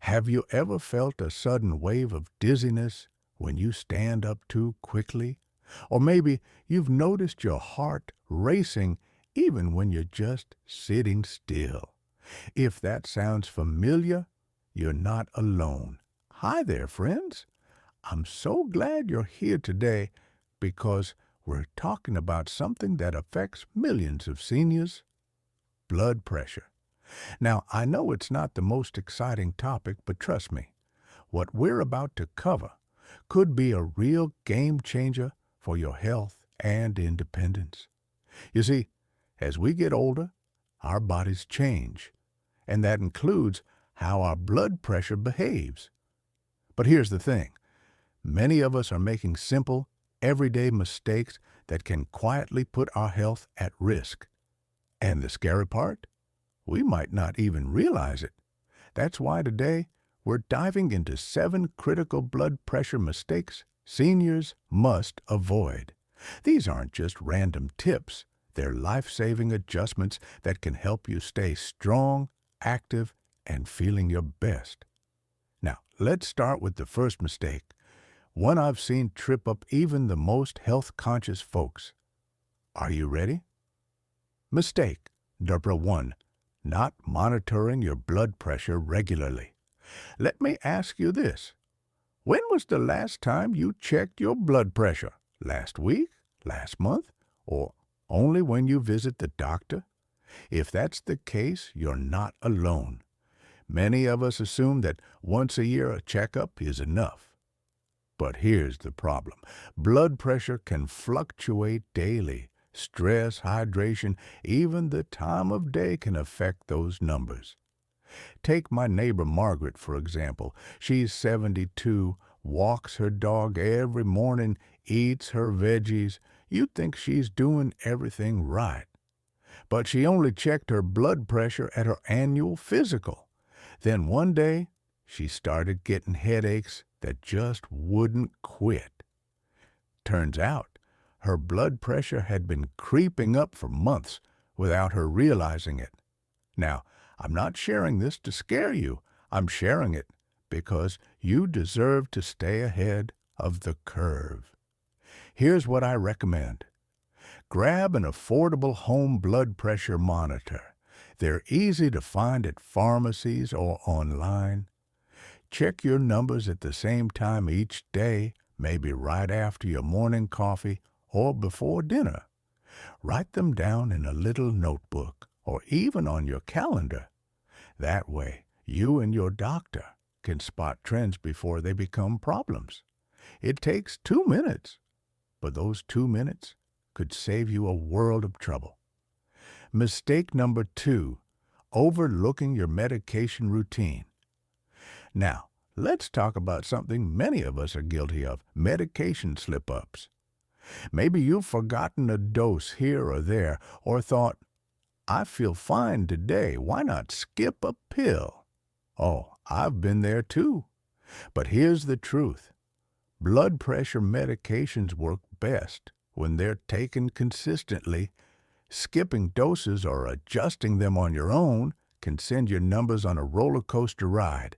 Have you ever felt a sudden wave of dizziness when you stand up too quickly? Or maybe you've noticed your heart racing even when you're just sitting still. If that sounds familiar, you're not alone. Hi there, friends. I'm so glad you're here today because we're talking about something that affects millions of seniors: blood pressure. Now, I know it's not the most exciting topic, but trust me, what we're about to cover could be a real game changer for your health and independence. You see, as we get older, our bodies change, and that includes how our blood pressure behaves. But here's the thing: many of us are making simple, everyday mistakes that can quietly put our health at risk. And the scary part? We might not even realize it. That's why today we're diving into 7 critical blood pressure mistakes seniors must avoid. These aren't just random tips. They're life-saving adjustments that can help you stay strong, active, and feeling your best. Now, let's start with the first mistake, one I've seen trip up even the most health-conscious folks. Are you ready? Mistake number 1: not monitoring your blood pressure regularly. Let me ask you this. When was the last time you checked your blood pressure? Last week? Last month? Or only when you visit the doctor? If that's the case, you're not alone. Many of us assume that once a year a checkup is enough. But here's the problem. Blood pressure can fluctuate daily. Stress, hydration, even the time of day can affect those numbers. Take my neighbor Margaret, for example. She's 72, walks her dog every morning, eats her veggies. You'd think she's doing everything right. But she only checked her blood pressure at her annual physical. Then one day, she started getting headaches that just wouldn't quit. Turns out, her blood pressure had been creeping up for months without her realizing it. Now, I'm not sharing this to scare you. I'm sharing it because you deserve to stay ahead of the curve. Here's what I recommend. Grab an affordable home blood pressure monitor. They're easy to find at pharmacies or online. Check your numbers at the same time each day, maybe right after your morning coffee or before dinner. Write them down in a little notebook or even on your calendar. That way, you and your doctor can spot trends before they become problems. It takes 2 minutes, but those 2 minutes could save you a world of trouble. Mistake number 2: overlooking your medication routine. Now, let's talk about something many of us are guilty of: medication slip-ups. Maybe you've forgotten a dose here or there, or thought, I feel fine today, why not skip a pill? Oh, I've been there too. But here's the truth. Blood pressure medications work best when they're taken consistently. Skipping doses or adjusting them on your own can send your numbers on a roller coaster ride,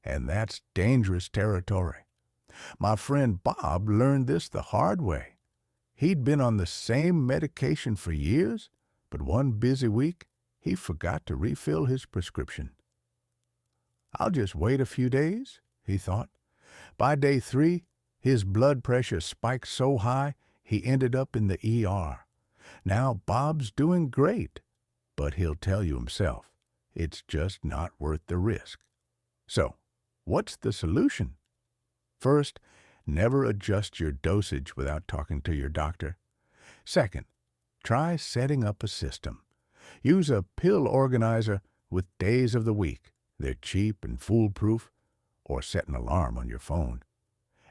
and that's dangerous territory. My friend Bob learned this the hard way. He'd been on the same medication for years, but one busy week, he forgot to refill his prescription. I'll just wait a few days, he thought. By day 3, his blood pressure spiked so high, he ended up in the ER. Now Bob's doing great, but he'll tell you himself, it's just not worth the risk. So, what's the solution? First, never adjust your dosage without talking to your doctor. Second, try setting up a system. Use a pill organizer with days of the week. They're cheap and foolproof. Or set an alarm on your phone.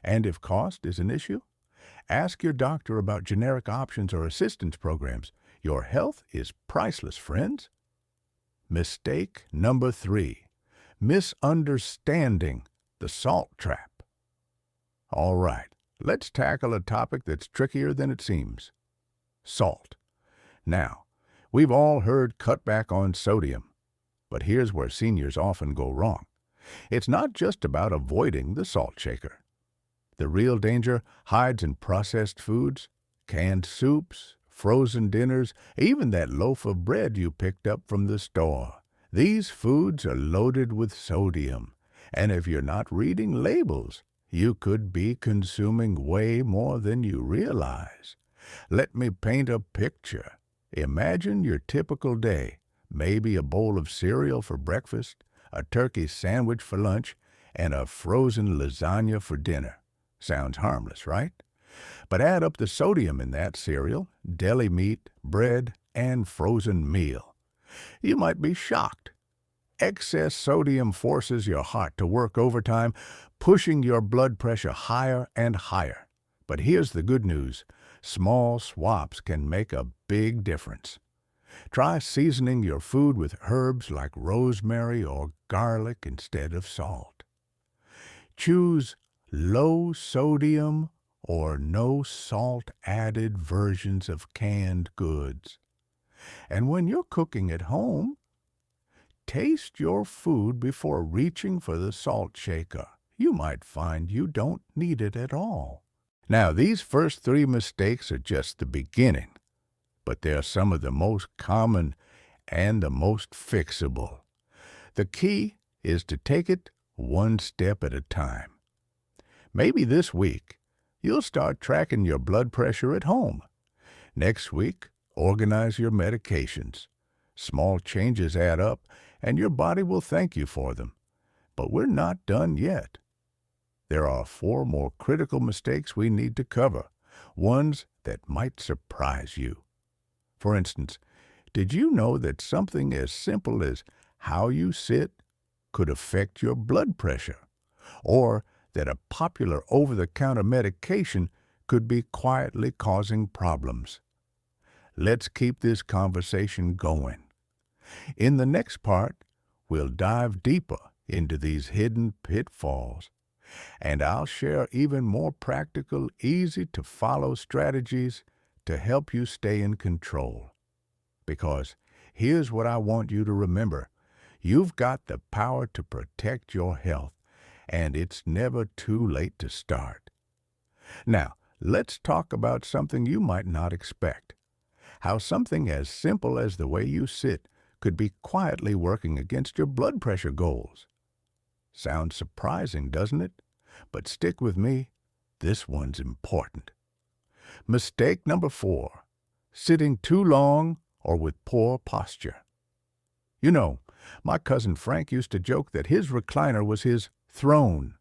And if cost is an issue, ask your doctor about generic options or assistance programs. Your health is priceless, friends. Mistake number 3: misunderstanding the salt trap. All right, let's tackle a topic that's trickier than it seems: salt. Now, we've all heard cut back on sodium, but here's where seniors often go wrong. It's not just about avoiding the salt shaker. The real danger hides in processed foods, canned soups, frozen dinners, even that loaf of bread you picked up from the store. These foods are loaded with sodium, and if you're not reading labels, you could be consuming way more than you realize. Let me paint a picture. Imagine your typical day, maybe a bowl of cereal for breakfast, a turkey sandwich for lunch, and a frozen lasagna for dinner. Sounds harmless, right? But add up the sodium in that cereal, deli meat, bread, and frozen meal. You might be shocked. Excess sodium forces your heart to work overtime, pushing your blood pressure higher and higher. But here's the good news. Small swaps can make a big difference. Try seasoning your food with herbs like rosemary or garlic instead of salt. Choose low sodium or no salt added versions of canned goods. And when you're cooking at home, taste your food before reaching for the salt shaker. You might find you don't need it at all. Now, these first three mistakes are just the beginning, but they're some of the most common and the most fixable. The key is to take it one step at a time. Maybe this week, you'll start tracking your blood pressure at home. Next week, organize your medications. Small changes add up, and your body will thank you for them. But we're not done yet. There are 4 more critical mistakes we need to cover, ones that might surprise you. For instance, did you know that something as simple as how you sit could affect your blood pressure? Or that a popular over-the-counter medication could be quietly causing problems? Let's keep this conversation going. In the next part, we'll dive deeper into these hidden pitfalls, and I'll share even more practical, easy-to-follow strategies to help you stay in control. Because here's what I want you to remember. You've got the power to protect your health, and it's never too late to start. Now, let's talk about something you might not expect. How something as simple as the way you sit could be quietly working against your blood pressure goals. Sounds surprising, doesn't it? But stick with me. This one's important. Mistake number 4, sitting too long or with poor posture. You know, my cousin Frank used to joke that his recliner was his throne.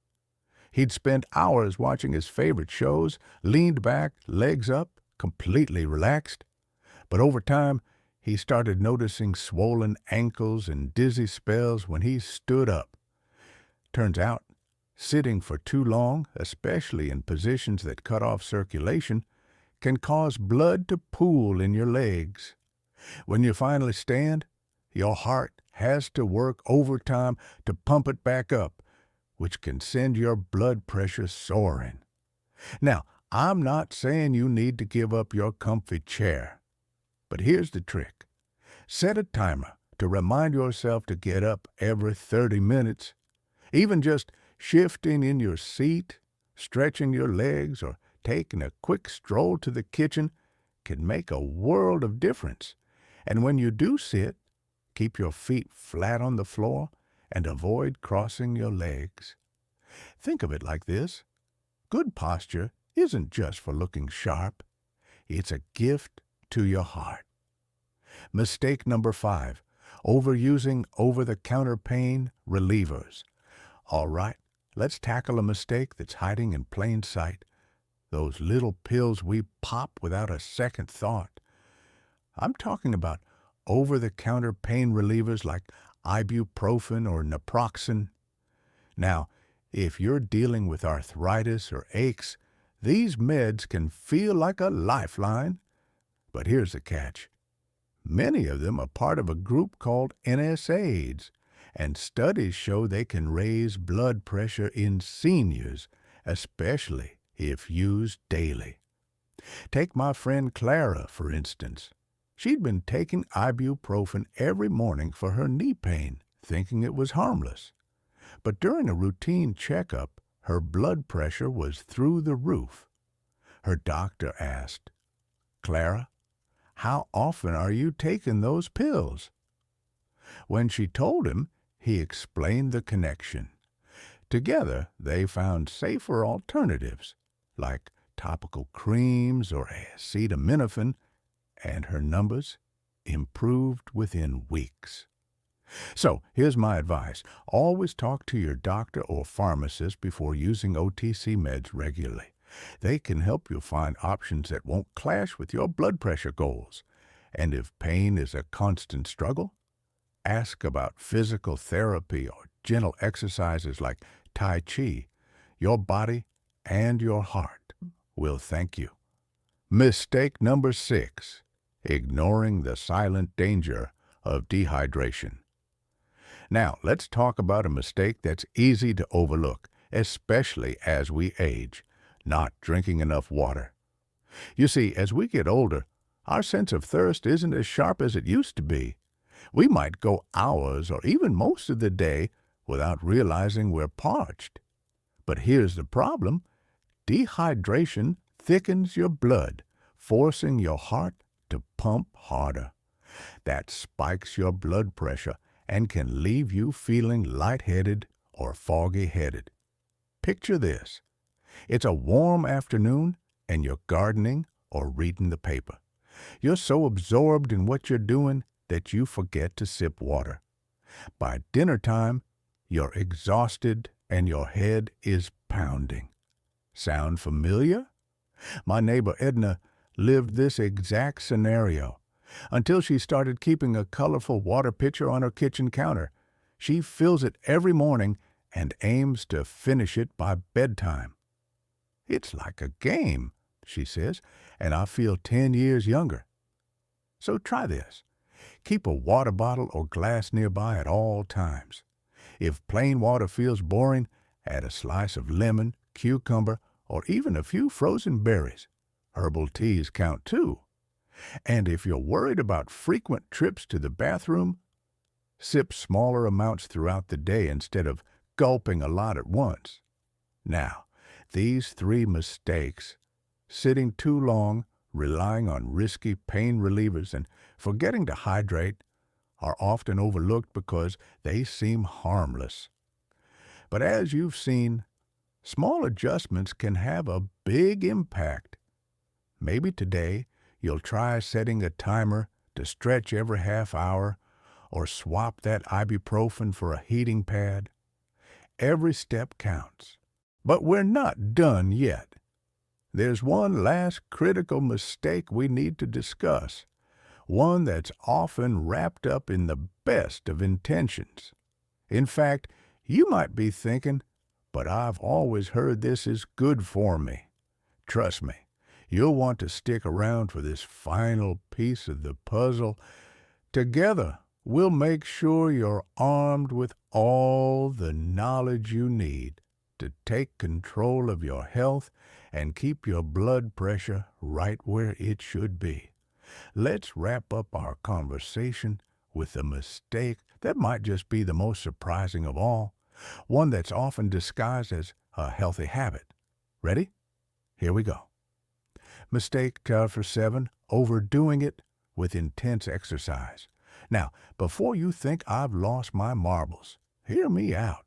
He'd spend hours watching his favorite shows, leaned back, legs up, completely relaxed. But over time, he started noticing swollen ankles and dizzy spells when he stood up. Turns out, sitting for too long, especially in positions that cut off circulation, can cause blood to pool in your legs. When you finally stand, your heart has to work overtime to pump it back up, which can send your blood pressure soaring. Now, I'm not saying you need to give up your comfy chair, but here's the trick. Set a timer to remind yourself to get up every 30 minutes. Even just shifting in your seat, stretching your legs, or taking a quick stroll to the kitchen can make a world of difference. And when you do sit, keep your feet flat on the floor and avoid crossing your legs. Think of it like this. Good posture isn't just for looking sharp. It's a gift to your heart. Mistake number 5, overusing over-the-counter pain relievers. All right, let's tackle a mistake that's hiding in plain sight. Those little pills we pop without a second thought. I'm talking about over-the-counter pain relievers like ibuprofen or naproxen. Now, if you're dealing with arthritis or aches, these meds can feel like a lifeline. But here's the catch. Many of them are part of a group called NSAIDs, and studies show they can raise blood pressure in seniors, especially if used daily. Take my friend Clara, for instance. She'd been taking ibuprofen every morning for her knee pain, thinking it was harmless. But during a routine checkup, her blood pressure was through the roof. Her doctor asked, "Clara, how often are you taking those pills?" When she told him, he explained the connection. Together, they found safer alternatives, like topical creams or acetaminophen, and her numbers improved within weeks. So, here's my advice. Always talk to your doctor or pharmacist before using OTC meds regularly. They can help you find options that won't clash with your blood pressure goals. And if pain is a constant struggle, ask about physical therapy or gentle exercises like Tai Chi. Your body and your heart will thank you. Mistake number 6, ignoring the silent danger of dehydration. Now, let's talk about a mistake that's easy to overlook, especially as we age: not drinking enough water. You see, as we get older, our sense of thirst isn't as sharp as it used to be. We might go hours or even most of the day without realizing we're parched. But here's the problem. Dehydration thickens your blood, forcing your heart to pump harder. That spikes your blood pressure and can leave you feeling lightheaded or foggy-headed. Picture this. It's a warm afternoon and you're gardening or reading the paper. You're so absorbed in what you're doing that you forget to sip water. By dinner time, you're exhausted and your head is pounding. Sound familiar? My neighbor Edna lived this exact scenario until she started keeping a colorful water pitcher on her kitchen counter. She fills it every morning and aims to finish it by bedtime. "It's like a game," she says, "and I feel 10 years younger." So try this. Keep a water bottle or glass nearby at all times. If plain water feels boring, add a slice of lemon, cucumber, or even a few frozen berries. Herbal teas count too. And if you're worried about frequent trips to the bathroom, sip smaller amounts throughout the day instead of gulping a lot at once. Now, these 3 mistakes, sitting too long, relying on risky pain relievers, and forgetting to hydrate, are often overlooked because they seem harmless. But as you've seen, small adjustments can have a big impact. Maybe today you'll try setting a timer to stretch every half hour or swap that ibuprofen for a heating pad. Every step counts. But we're not done yet. There's one last critical mistake we need to discuss, one that's often wrapped up in the best of intentions. In fact, you might be thinking, "But I've always heard this is good for me." Trust me, you'll want to stick around for this final piece of the puzzle. Together, we'll make sure you're armed with all the knowledge you need to take control of your health and keep your blood pressure right where it should be. Let's wrap up our conversation with a mistake that might just be the most surprising of all, one that's often disguised as a healthy habit. Ready? Here we go. Mistake for 7, overdoing it with intense exercise. Now, before you think I've lost my marbles, hear me out.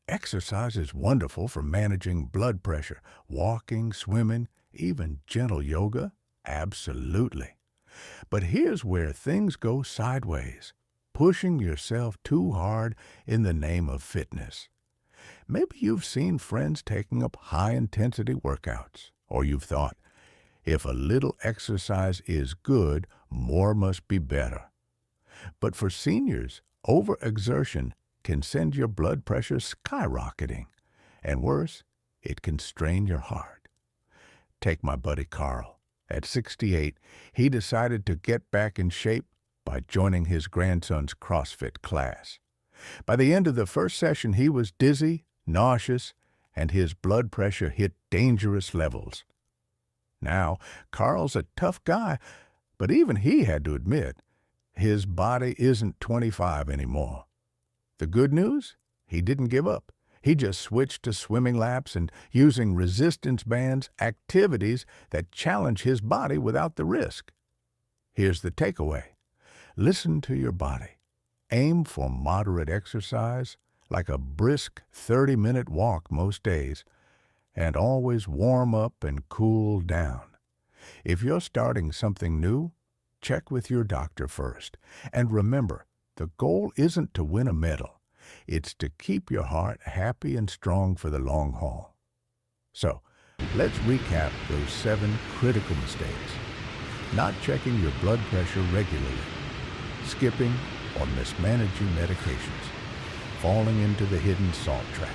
Exercise is wonderful for managing blood pressure. Walking, swimming, even gentle yoga, absolutely. But here's where things go sideways: pushing yourself too hard in the name of fitness. Maybe you've seen friends taking up high-intensity workouts, or you've thought, if a little exercise is good, more must be better. But for seniors, overexertion can send your blood pressure skyrocketing. And worse, it can strain your heart. Take my buddy Carl. At 68, he decided to get back in shape by joining his grandson's CrossFit class. By the end of the first session, he was dizzy, nauseous, and his blood pressure hit dangerous levels. Now, Carl's a tough guy, but even he had to admit his body isn't 25 anymore. The good news? He didn't give up. He just switched to swimming laps and using resistance bands, activities that challenge his body without the risk. Here's the takeaway. Listen to your body. Aim for moderate exercise, like a brisk 30-minute walk most days, and always warm up and cool down. If you're starting something new, check with your doctor first. And remember, the goal isn't to win a medal. It's to keep your heart happy and strong for the long haul. So, let's recap those 7 critical mistakes. Not checking your blood pressure regularly, skipping or mismanaging medications, falling into the hidden salt trap,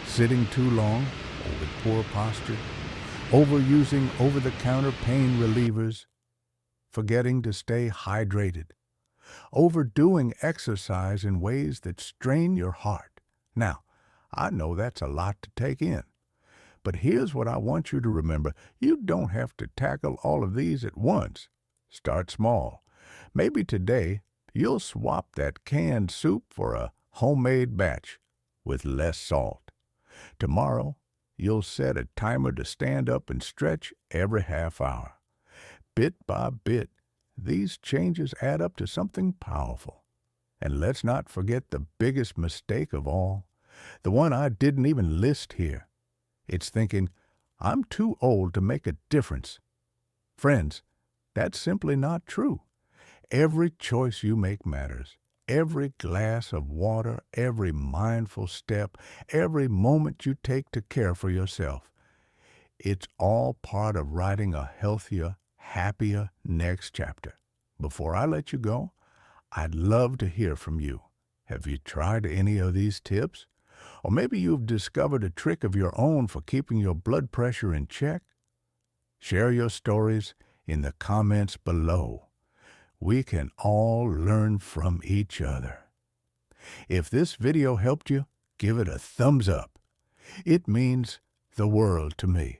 sitting too long or with poor posture, overusing over-the-counter pain relievers, forgetting to stay hydrated, overdoing exercise in ways that strain your heart. Now, I know that's a lot to take in, but here's what I want you to remember. You don't have to tackle all of these at once. Start small. Maybe today you'll swap that canned soup for a homemade batch with less salt. Tomorrow, you'll set a timer to stand up and stretch every half hour. Bit by bit, these changes add up to something powerful. And let's not forget the biggest mistake of all, the one I didn't even list here. It's thinking, I'm too old to make a difference. Friends, that's simply not true. Every choice you make matters. Every glass of water, every mindful step, every moment you take to care for yourself. It's all part of writing a healthier, happier next chapter. Before I let you go, I'd love to hear from you. Have you tried any of these tips? Or maybe you've discovered a trick of your own for keeping your blood pressure in check? Share your stories in the comments below. We can all learn from each other. If this video helped you, give it a thumbs up. It means the world to me.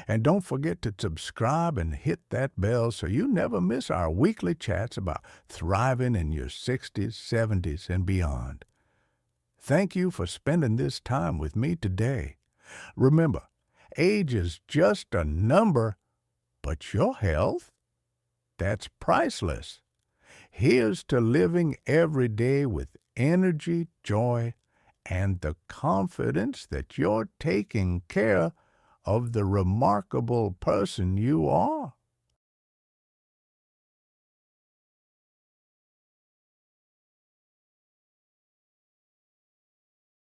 And don't forget to subscribe and hit that bell so you never miss our weekly chats about thriving in your 60s, 70s, and beyond. Thank you for spending this time with me today. Remember, age is just a number, but your health, that's priceless. Here's to living every day with energy, joy, and the confidence that you're taking care of the remarkable person you are.